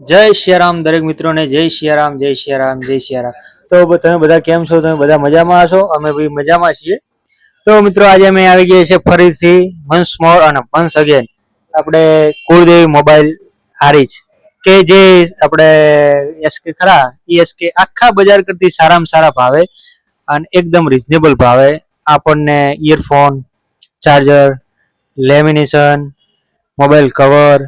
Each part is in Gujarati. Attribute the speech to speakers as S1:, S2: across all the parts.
S1: જય સિયારામ દરેક મિત્રોને જય સિયારામ જય સિયારામ જય સિયારામ। તો તમે બધા કેમ છો? તમે બધા મજામાં હશો? અમે ભાઈ મજામાં છીએ। તો મિત્રો આજે અમે આવી ગયા છે ફરીથી વન્સ મોર અને વન્સ અગેન આપણે કુળદેવી મોબાઈલ હારીજ કે જે આપણે એસકે ખરા એસકે આખા બજાર કરતી સારામાં સારા ભાવે અને એકદમ રીઝનેબલ ભાવે આપણને earphone, charger, lamination, mobile cover,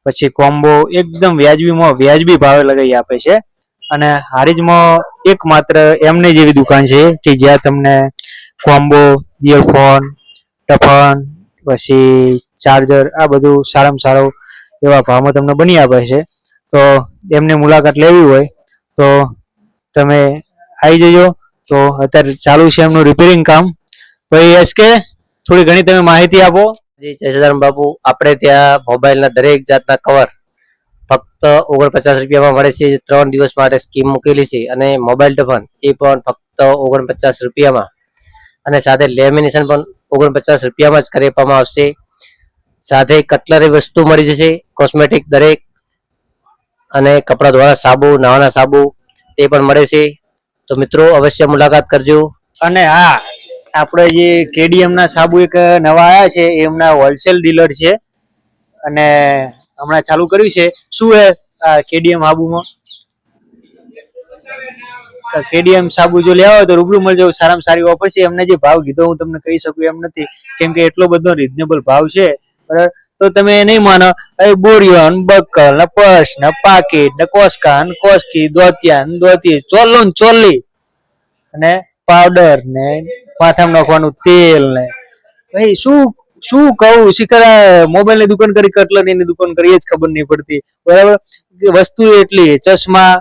S1: પછી કોમ્બો એકદમ વ્યાજબી ભાવે લગાવી આપે છે। અને હારીજમાં એકમાત્ર એમને જેવી દુકાન છે કે જ્યાં તમને કોમ્બો, ઇયરફોન, ટફન, પછી ચાર્જર આ બધું સારામાં સારું એવા ભાવમાં તમને બની આપે છે। તો એમની મુલાકાત લેવી હોય તો તમે આવી જજો। તો અત્યારે ચાલુ છે એમનું રિપેરિંગ કામ। તો એસકે થોડી ઘણી તમે માહિતી આપો।
S2: જી જય સદારામ બાપુ, આપણે ત્યાં મોબાઈલના દરેક જાતના કવર ફક્ત 49 રૂપિયામાં મળે છે। 3 દિવસ માટે સ્કીમ મૂકેલી છે અને મોબાઈલ ટફન એ પણ ફક્ત 49 રૂપિયામાં અને સાથે લેમિનેશન પણ 49 રૂપિયામાં જ કરી આપવામાં આવશે। સાથે કટલરી વસ્તુ મળી જશે, કોસ્મેટિક દરેક, અને કપડા ધોવાના સાબુ, નાવાના સાબુ એ પણ મળે છે। તો મિત્રો અવશ્ય મુલાકાત કરજો।
S1: અને હા, આપણે જે કેડીએમ ના સાબુ એક નવા આવ્યા છે એમના હોલસેલ ડીલર છે અને હમણાં ચાલુ કર્યું છે। શું હે કેડીએમ સાબુમાં? કેડીએમ સાબુ જો લેવા હોય તો રૂબરૂ મળજો। સારામાં સારી ઓફર છે। એમને જે ભાવ કીધો હું તમને કહી શકું એમ નથી, કેમ કે એટલો બધો રીઝનેબલ ભાવ છે બરાબર। તો તમે નહીં માનો, બોરિયો ને બક્કલ ને પર્સ ને પાકીટ ને કોસ્કા ને કોસ્કી, દોતિયા ને દોતી, ચોલ્લો ને ચોલ્લી, અને પાવડર ને માથામાં નાખવાનું તેલ ને ભાઈ શું શું કહું શિખર મોબાઈલ ની દુકાન કરી કટલરી ની દુકાન કરી જ ખબર નહીં પડતી બરાબર। વસ્તુ એટલી ચશ્મા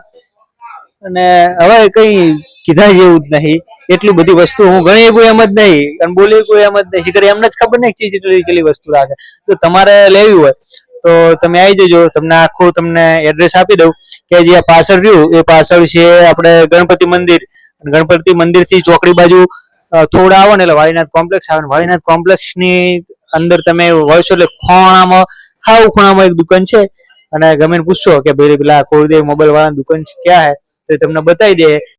S1: અને હવે કઈ કીધા જેવું જ નહીં, એટલી બધી વસ્તુ હું ગણી કોઈ એમ જ નહીં અને બોલી કોઈ એમ જ નહીં। શિખર એમને જ ખબર નહીં ચીલી વસ્તુ રાખે। તો તમારે લેવી હોય તો તમે આવી જજો। તમને આખું તમને એડ્રેસ આપી દઉં કે જે પાછળ રહ્યું એ પાછળ છે આપણે ગણપતિ મંદિર। ગણપતિ મંદિર થી ચોકડી બાજુ થોડા આવો ને એટલે વાળીનાથ કોમ્પ્લેક્સ આવે। વાળીનાથ કોમ્પ્લેક્સ ની અંદર તમે વળશો એટલે ખૂણામાં હાવ ખૂણામાં એક દુકાન છે અને ગમે પૂછશો કે ભાઈ પેલા કુળદેવ મોબાઈલ વાળાની દુકાન ક્યાં હે તો તમને બતાવી દે